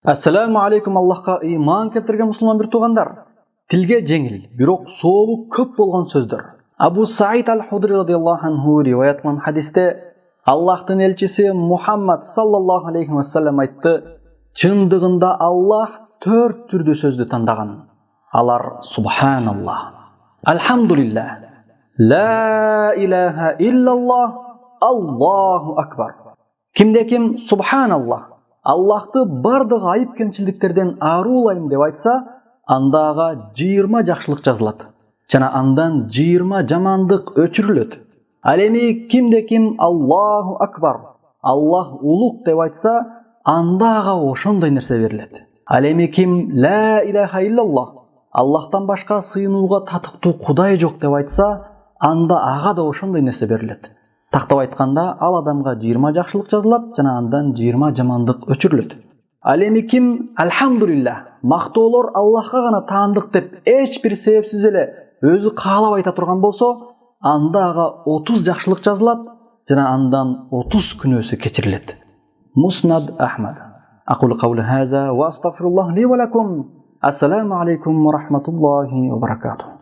Ассаламу алейкум, Аллахқа иман келтірген мұсылман бір туғандар. Тілге жеңіл, бирок соолу көп болған сөздер. Абу Саид аль-Худри радиаллаху анху риwayat кылган хадисте Аллахтың элчиси Мухаммад саллаллаху алейхи ва саллям айтты: чындыгында Аллах 4 түрдө сөздү тандаган. Алар субханаллах, альхамдулиллах, ла илаха иллаллах, Аллаху акбар. Кимде ким субханаллах, Аллахты бардық айып кемчилдиктерден арулайым деп айтса, андага 20 жакшылык жазылат. Жана андан 20 жамандык өчүрүлөт. Ал эми кимде ким Аллаху акбар, Аллах улук деп айтса, андага ошондой нерсе берилет. Ал эми ким ла илаха иллаллах, Аллахтан башка сыйынууга татыктуу Кудай жок деп айтса, анда ага да ошондой нерсе берилет. Тактап айтканда, ал адамга 20 жакшылык жазылат, жана андан 20 жамандык өчүрүлөт. Ал эми ким альхамдулиллах, мактоолор Аллахка гана таандык деп эч бир себепсиз эле өзү каалап айта турган болсо, анда ага 30 жакшылык жазылат, жана андан 30 күнөөсү кечирилет. Муснад Ахмад. Aqulu qawli hadha wa astaghfirullah li wa lakum. Assalamu alaykum wa rahmatullahi wa barakatuh.